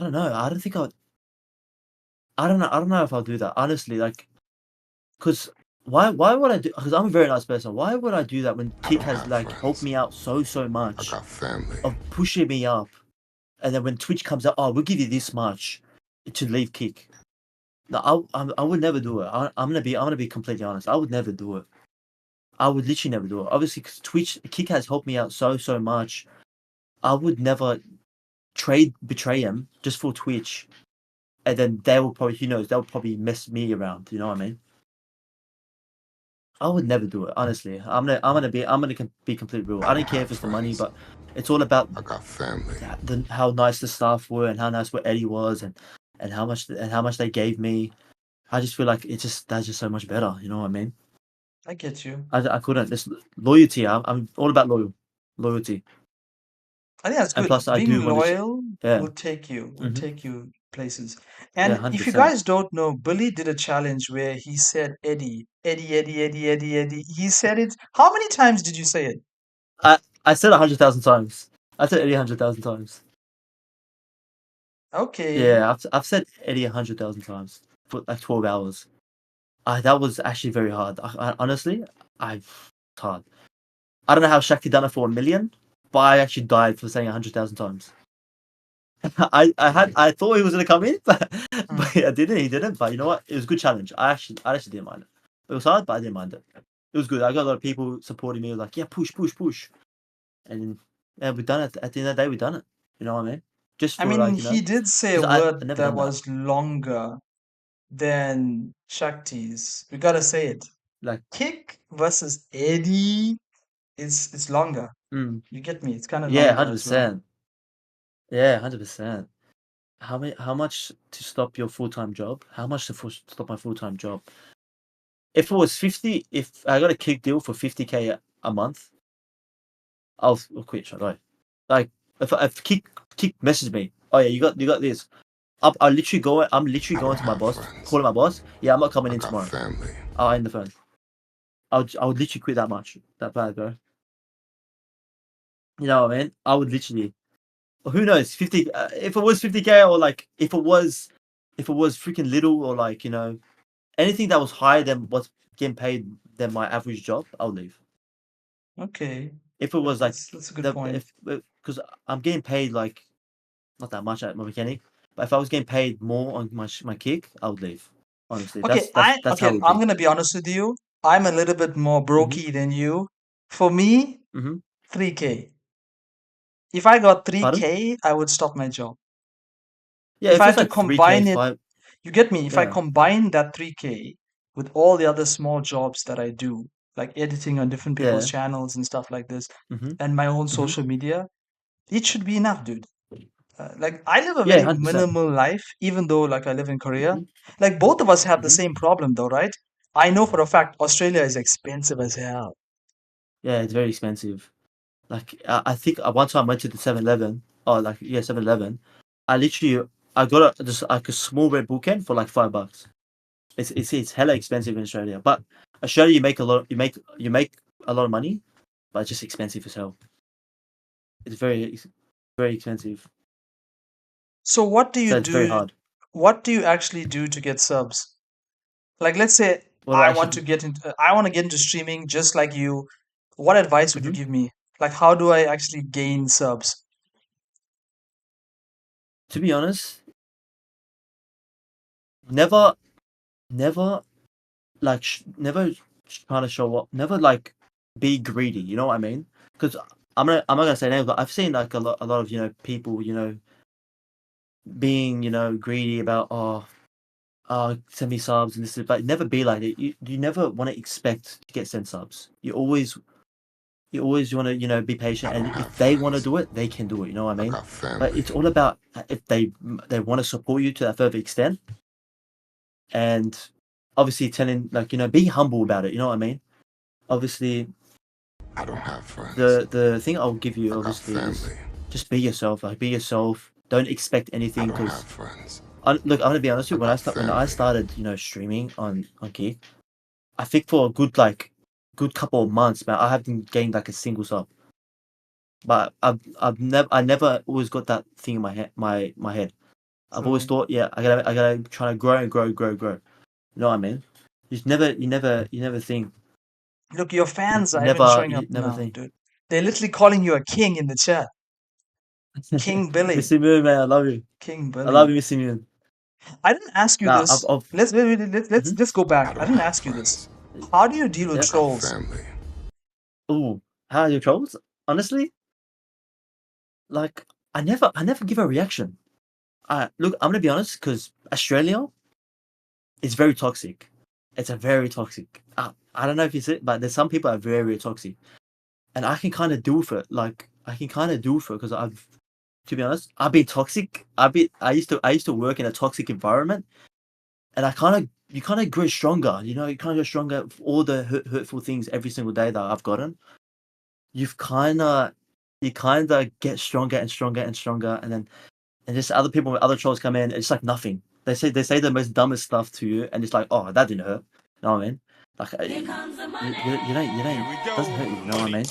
don't know. I don't think I would. I don't know if I'll do that honestly. Like, cause why would I do? Because I'm a very nice person. Why would I do that when I Kick don't has have like helped friends. me out so I much got family. of pushing me up, and then when Twitch comes out, oh, we'll give you this much to leave Kick. No, I would never do it. I'm gonna be completely honest. I would never do it. I would literally never do it. Obviously, because Twitch Kick has helped me out so much. I would never betray him just for Twitch, and then they will probably, who knows, they'll probably mess me around. You know what I mean? I would never do it. Honestly, I'm gonna be completely real. I I don't don't care if have it's the money, friends. but it's all about I got family. how nice the staff were and how nice what Eddie was and how much they gave me. I just feel like that's just so much better. You know what I mean? I get you. I couldn't. This loyalty. I'm all about loyalty, I think that's and good. plus I Being do want to. loyal Yeah. will Hmm. take you places. Yeah. And hundred if you percent. guys don't know, Billy did a challenge where he said Eddie, Eddie, Eddie, Eddie, Eddie, Eddie. He said it. How many times did you say it? I said 100,000 times. I said Eddie 100,000 times. Okay. Yeah, I've said Eddie 100,000 times for like 12 hours. That was actually very hard. Honestly, it's hard. I don't know how Shakti done it for 1 million, but I actually died for saying 100,000 times. I thought he was gonna come in, Hmm. but I didn't. He didn't. But you know what? It was a good challenge. I actually didn't mind it. It was hard, but I didn't mind it. It was good. I got a lot of people supporting me. Like, yeah, push, and yeah, we done it. At the end of the day, we done it. You know what I mean? Just I for mean, like, he did say a because word I never that done that. was longer than Shakti's. We gotta say it. Like, Kick versus Eddie is longer. mm, You get me? It's kind of yeah, longer hundred as well. percent. Yeah, 100%. How much to stop your full time job? How much to stop my full time job? If it was 50, if I got a kick deal for 50K a month, I'll quit straight away. Like if Kick messaged me, oh yeah, you got this. I'm literally going to my boss, calling my boss. Yeah, I'm not coming in tomorrow. Family. I'll end the phone. I would literally quit that much, that bad, bro. You know what I mean? I would literally. Who knows? 50. If it was 50K, or like if it was freaking little, or like anything that was higher than what's getting paid than my average job, I'll leave. Okay, If it was like that's a good point. because I'm getting paid like not that much at my mechanic, but if I was getting paid more on my kick, I would leave. Honestly, Okay, that's how it would I'm be. gonna be honest with you. I'm a little bit more Mhm. brokey than you. For me, Mhm. 3K. If I got Pardon? 3K, I would stop my job. Yeah, If if I it had was to like 3K, combine it, 5. you get me? If I Yeah. combine that 3K with all the other small jobs that I do, like editing on different people's Yeah. channels and stuff like this, Mhm. and my own Mhm. social media, it should be enough, dude. Like I live a Yeah, very 100%. minimal life, even though like I live in Korea. Mhm. Like both of us have the Mhm. same problem though, right? I know for a fact Australia is expensive as hell. Yeah, it's very expensive. Like I think one time I went to the 7-Eleven. Oh, like yeah, 7-Eleven. I got just like a small Red Bull can for like $5. It's hella expensive in Australia, but Australia you make a lot of money, but it's just expensive as hell. It's very expensive, So what do you so it's very do? hard. What do you actually do to get subs? Like let's say What do I actually do? I want to get into streaming just like you. What advice would you Mhm. give me? Like how do I actually gain subs? To be honest, never, never never trying to show up. Never like be greedy. You know what I mean? Because I'm not gonna say names, but I've seen like a lot of people being greedy about send me subs and this is, but never be like it. You never want to expect to get sent subs. You always want to be patient, I don't and have if they want to friends. do it, they can do it. You know what I I mean? got But family. it's all about if they want to support you to that further extent, and obviously telling like be humble about it. You know what I mean? Obviously, I don't have friends. the thing I'll give you I got obviously is family. just be yourself. Like be yourself. Don't expect I anything don't have because friends. look, I'm gonna be honest I with you. got When I family. started, streaming on Kick, I think for a good couple of months, man, I haven't gained like a single sub. But I never always got that thing in my head. My head. I've always So thought, yeah, I gotta try to grow and grow, grow, grow. You know what I mean? You never think. look, your fans are even Never showing up you never now, think. dude. They're literally calling you a king in the chat. King Billy. Missy Moon, man, I love you. King I love Billy. you, Missy Moon. I didn't ask you Nah, this. I've Let's wait, wait, mhm. let's go back. I I don't didn't have ask you this. friends. How do you deal with I Yeah. got trolls? family. Ooh, how are your trolls? Honestly, like I never give a reaction. Look, I'm gonna be honest, because Australia is very toxic. It's a very toxic. I don't know if you see it, but there's some people that are very, very toxic, and I can kind of do for it. Like I can kind of do for it because to be honest, I've been toxic. I used to work in a toxic environment, and you kind of grow stronger. You kind of grow stronger for all the hurtful things every single day that I've gotten. You've kind of you kind of get stronger and stronger and stronger, and just other people with other trolls come in. It's like nothing. They say the most dumbest stuff to you, and it's like, oh, that didn't hurt. You know what I mean? Like you don't doesn't hurt you. You know what I mean?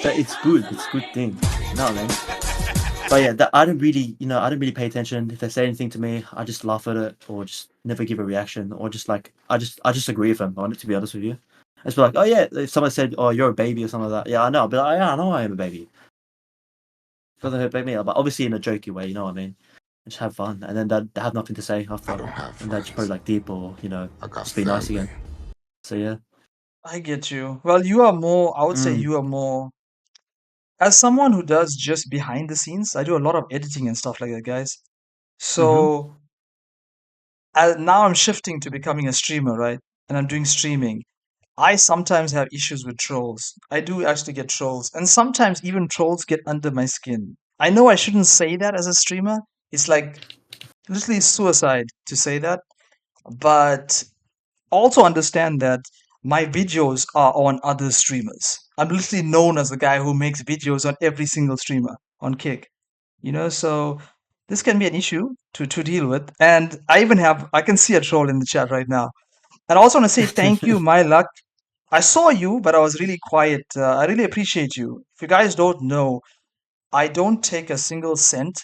But it's good. It's a good thing. You know what I mean? But yeah, I don't really, I don't really pay attention. If they say anything to me, I just laugh at it, or just never give a reaction, or just like I just agree with them on it. To be honest with you, it's like, oh yeah, if someone said, oh, you're a baby or something like that, yeah, I know, but yeah, I know I am a baby. Doesn't hurt me, but obviously in a jokey way. You know what I mean? Just have fun, and then they have nothing to say I after, don't have and they're just probably friends. like deep, or I got just be nice family. again. So yeah. I get you. Well, you are more, I would say Mm. you are more, as someone who does just behind the scenes, I do a lot of editing and stuff like that, guys. Mm-hmm. So now I'm shifting to becoming a streamer, right? And I'm doing streaming. I sometimes have issues with trolls. I do actually get trolls. And sometimes even trolls get under my skin. I know I shouldn't say that as a streamer. It's like literally suicide to say that. But also understand that my videos are on other streamers. I'm literally known as the guy who makes videos on every single streamer on Kick. So this can be an issue to deal with. And I can see a troll in the chat right now. And I also want to say thank you, my luck. I saw you, but I was really quiet. I really appreciate you. If you guys don't know, I don't take a single cent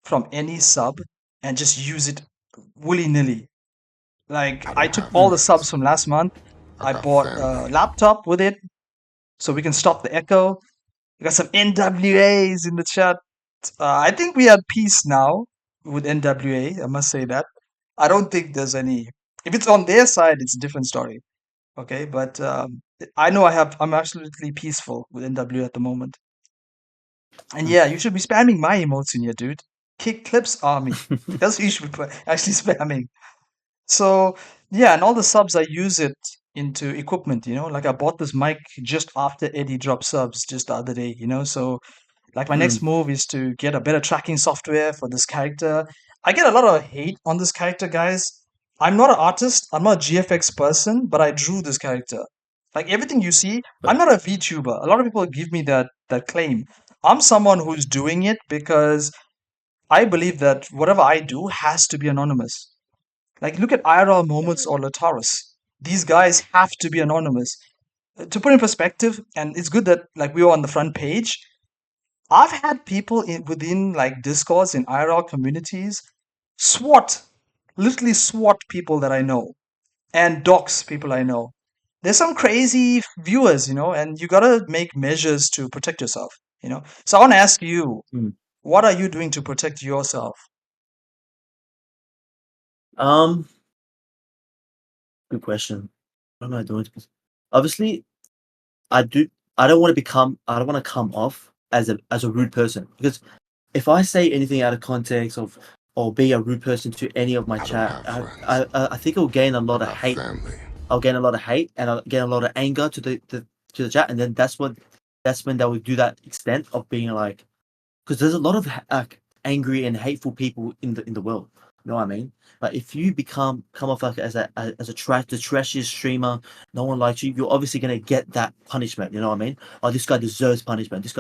from any sub and just use it willy nilly. Like, I I don't took have all the subs friends. from last month. I I got bought a family. laptop with it so we can stop the echo. We got some NWAs in the chat. I think we are at peace now with NWA. I must say that. I don't think there's any. If it's on their side, it's a different story. Okay, but I know I'm absolutely peaceful with NWA at the moment. And yeah, you should be spamming my emotes in here, dude. Kick Clips Army. That's what you should be actually spamming. So yeah, and all the subs I use it into equipment, like I bought this mic just after Eddie dropped subs just the other day. So like my next Mm, move is to get a better tracking software for this character. I get a lot of hate on this character, guys. I'm not an artist, I'm not a GFX person, but I drew this character. Like everything you see, I'm but not a VTuber. A lot of people give me that claim. I'm someone who's doing it because I believe that whatever I do has to be anonymous. Like, look at IRL Moments or Lataris. These guys have to be anonymous. To put in perspective, and it's good that like we were on the front page. I've had people within like Discords in IRL communities swat, literally swat people that I know and dox people I know. There's some crazy viewers, and you gotta make measures to protect yourself. So I want to ask you, mm. what are you doing to protect yourself? um, good question. What am I doing? Obviously, I do. I don't want to become. I don't want to come off as a rude person because if I say anything out of context of or be a rude person to any of my I don't chat, have I friends. I, I think it'll gain a I lot of got hate. family. I'll gain a lot of hate and I'll gain a lot of anger to the chat, and then that's when they will do that extent of being like, because there's a lot of angry and hateful people in the world. You know what I mean? But if you come off like as a the trashiest streamer, no one likes you. You're obviously gonna get that punishment. You know what I mean? Oh, this guy deserves punishment. This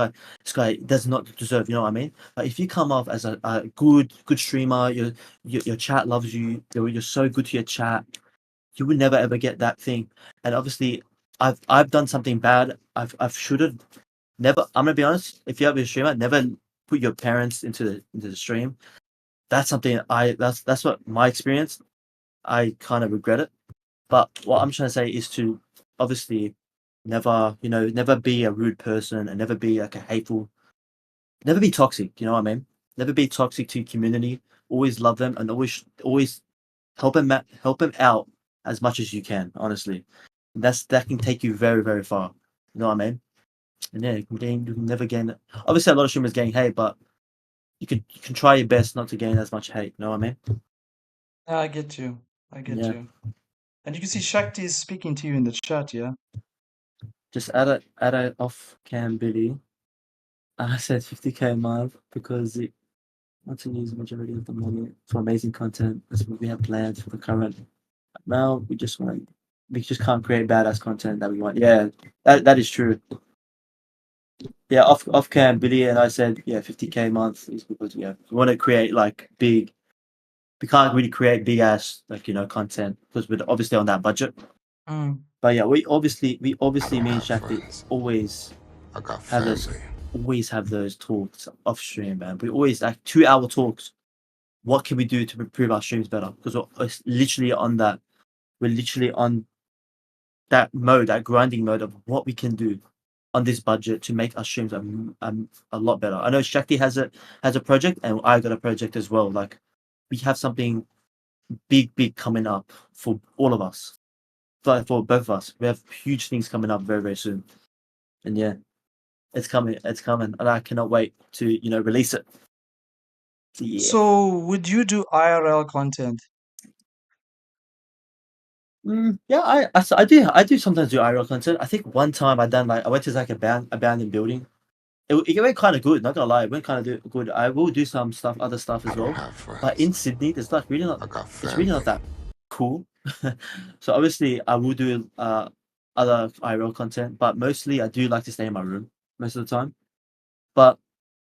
guy does not deserve. You know what I mean? But if you come off as a good streamer, your chat loves you. You're so good to your chat. You would never ever get that thing. And obviously, I've done something bad. I've should have never. I'm gonna be honest. If you have a streamer, never put your parents into the stream. That's something that's what my experience. I kind of regret it. But what I'm trying to say is to obviously never be a rude person and never be like a hateful, never be toxic. You know what I mean? Never be toxic to your community. Always love them and always help them out as much as you can. Honestly, that can take you very very far. You know what I mean? And yeah, you can never gain. Obviously, a lot of streamers gain hate, but you can try your best not to gain as much hate. You know what I mean? Yeah, I get you. I get Yeah. you. And you can see Shakti is speaking to you in the chat, yeah? Just add a off cam Billy. I said 50K a month because it want to use the majority of the money for amazing content. That's what we have planned for the current. Now we just can't create badass content that we want. Yeah, that is true. Yeah, off cam Billy and I said 50K a month is because we want to create like big. We can't really create big ass like content because we're obviously on that budget. Mm. But yeah, we I obviously don't me and have Shakti friends. always I got have those family. talks off stream, man. We always like 2 hour talks. What can we do to improve our streams better? Because it's literally on that. We're literally on that mode, that grinding mode of what we can do on this budget to make our streams a lot better. I know Shakti has a project, and I got a project as well. Like we have something big coming up for all of us, for both of us. We have huge things coming up very very soon, and yeah, it's coming. It's coming, and I cannot wait to release it. So, yeah. So, would you do IRL content? Yeah, I do sometimes do IRL content. I think one time I went to like abandoned building. It went kind of good. Not gonna lie, it went kind of good. I will do some other stuff I as don't well. have But friends. in Sydney, there's like really not. I got It's really not family. that cool. So obviously, I will do other IRL content, but mostly I do like to stay in my room most of the time. But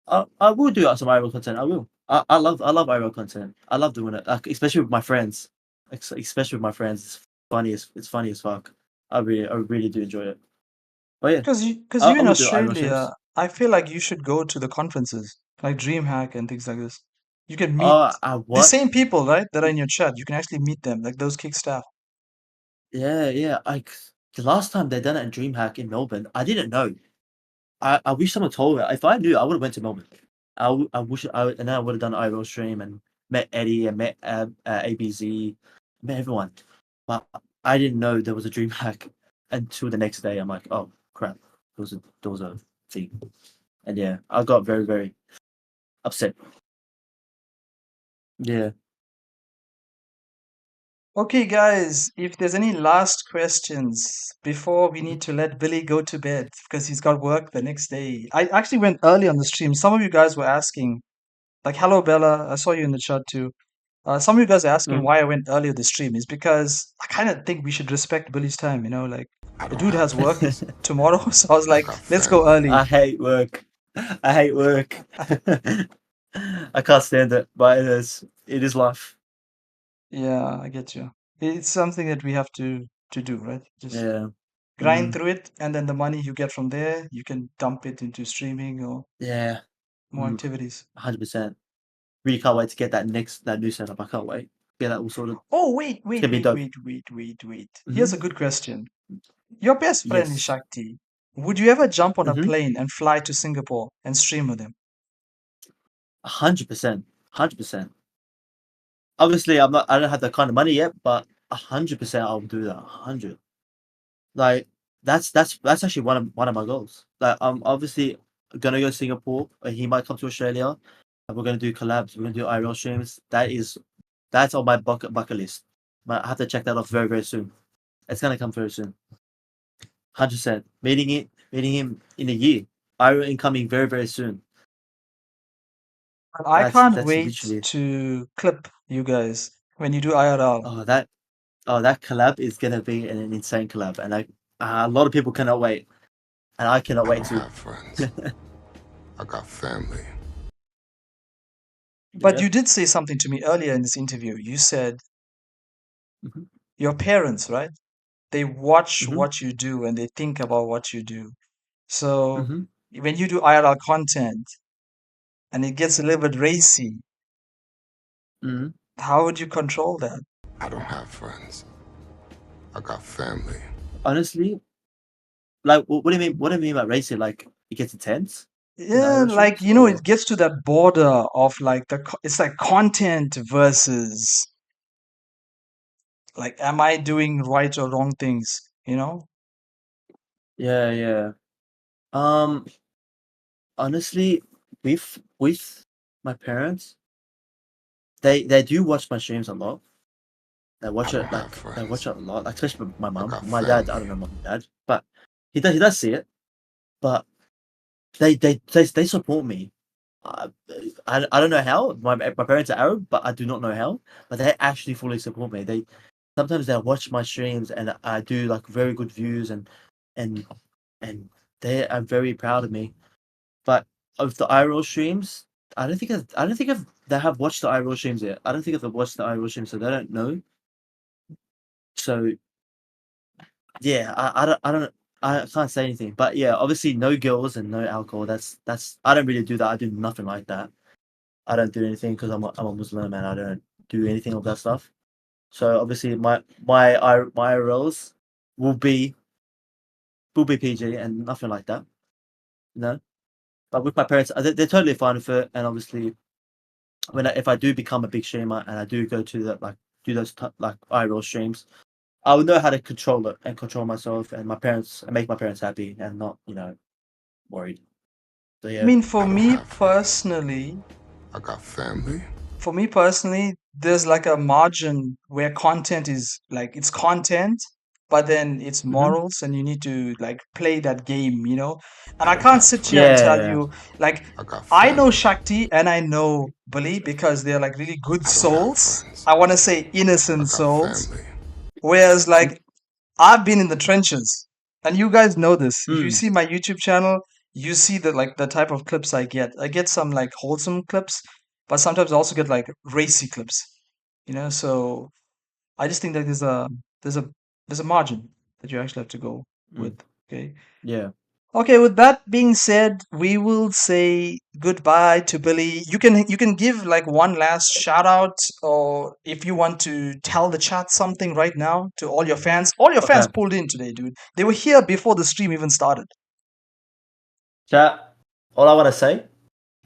I will do some IRL content. I will. I love IRL content. I love doing it, like, especially with my friends. Especially with my friends, it's funny as fuck. I really do enjoy it. But yeah, Because you I in will do IRL streams. Australia, I feel like you should go to the conferences like DreamHack and things like this. You can meet the What? same people, right, that are in your chat. You can actually meet them, like those kick staff. Yeah. The last time they done it in DreamHack in Melbourne, I didn't know. I wish someone told me. If I knew, I would have went to Melbourne. I wish and then I would have done IRL stream and met Eddie and met ABZ, met everyone. But I didn't know there was a DreamHack until the next day. I'm like, oh crap, there was a thing, and yeah, I got very upset. Yeah. Okay, guys, if there's any last questions before we need to let Billy go to bed because he's got work the next day. I actually went early on the stream. Some of you guys were asking, like, hello, Bella. I saw you in the chat too. Some of you guys are asking Mm. why I went early on the stream. Is because I kind of think we should respect Billy's time, like I the don't dude has have work friends. tomorrow. So I was I like, got let's go family. early. I hate work. I hate work. I can't stand it, but it is life. Yeah, I get you. It's something that we have to do, right? Just Yeah. grind Mm. through it, and then the money you get from there, you can dump it into streaming or Yeah. more activities. 100%. Really can't wait to get that new setup. I can't wait. Get that all sorted. Oh, wait, It's wait, gonna be wait, dope. wait, wait, wait, wait. Here's a Hmm. good question. Your best friend is Yes. Shakti. Would you ever jump on a 100%. plane and fly to Singapore and stream with him? 100%. Obviously, I don't have that kind of money yet, but 100% I'll do that. 100. Like that's actually one of my goals. Like I'm obviously gonna go to Singapore, or he might come to Australia, and we're gonna do collabs. We're gonna do IRL streams. That's on my bucket list. But I have to check that off very soon. It's gonna come very soon. 100%. Meeting him in a year. IRL incoming very soon. I can't That's wait literally to clip you guys when you do IRL. oh that collab is gonna be an insane collab, and a lot of people cannot wait, and I cannot I wait don't too. have friends. I got family. But Yeah. you did say something to me earlier in this interview. You said Hmm. your parents, right? They watch Hmm. what you do and they think about what you do. So Hmm. when you do IRL content and it gets a little bit racy, Hmm. how would you control that? I don't have friends. I got family. Honestly, like, what do you mean? What do you mean by racing? Like, it gets intense in the Yeah, Irish like, streams, it or gets to that border of like it's like content versus like, am I doing right or wrong things? yeah. Um, honestly, with my parents, they do watch my streams a lot. They I watch don't it have they watch friends. it a lot. Like, especially my I mum, got my dad. I family. don't know mum and dad, but he does see it. But they support me. Uh, I don't know how. My parents are Arab, but I do not know how. But they actually fully support me. They sometimes they watch my streams, and I do like very good views, and and they are very proud of me. But of the IRL streams, I don't think they have watched the IRL streams yet. I don't think if they've watched the IRL streams, so they don't know. So yeah, I can't say anything. But yeah, obviously no girls and no alcohol. That's I don't really do that. I do nothing like that. I don't do anything because I'm a Muslim and I don't do anything of that stuff. So obviously my IRLs will be PG and nothing like that. No, but with my parents, they're totally fine with it. And obviously, if I do become a big streamer and I do go to the like do those like IRL streams, I will know how to control it and control myself and my parents and make my parents happy and not worried. So I yeah. mean, for I don't me have friends. personally, I got family. Hmm. there's like a margin where content is like it's content, but then it's Hmm. morals, and you need to like play that game. And I I don't can't have sit here and friends. tell Yeah. you like I got I know family. Shakti and I know Bali because they're like really good I don't have souls. friends. I want to say I innocent got souls. family. Whereas Mm. like I've been in the trenches, and you guys know this. If you Mm, see my YouTube channel, you see the like the type of clips I get. I get some like wholesome clips, but sometimes I also get like racy clips. So I just think that there's a there's a margin that you actually have to go mm, with. Okay. yeah. Okay, with that being said, we will say goodbye to Billy. You can give like one last shout out, or if you want to tell the chat something right now to all your fans. All your fans Okay. pulled in today, dude. They were here before the stream even started. Chat. All I want to say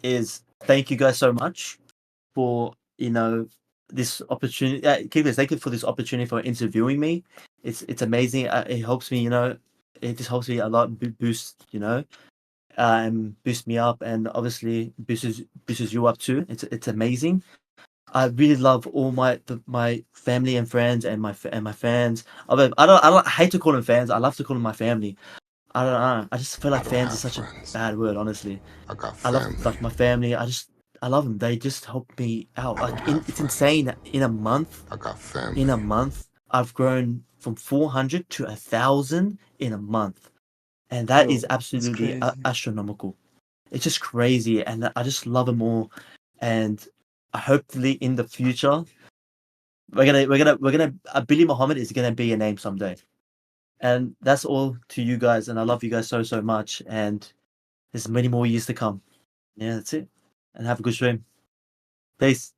is thank you guys so much for this opportunity. Keepers, thank you for this opportunity for interviewing me. It's amazing. It helps me. It just helps me a lot. Boost. Boost me up, and obviously boosts you up too. It's amazing. I really love all my family and friends and my fans. I hate to call them fans. I love to call them my family. I don't know. I just feel I like don't fans have is such a friends. bad word, honestly. I got I love family. like my family. I love them. They just help me out. I don't Like have it's friends. insane. That in a month, I got family. I've grown from 400 to 1,000 in a month, and that is Bro, it's absolutely crazy. astronomical. It's just crazy, and I just love them all. And hopefully in the future, Billy Mohamad is gonna be a name someday. And that's all to you guys, and I love you guys so so much. And there's many more years to come. Yeah, that's it. And have a good stream. Peace.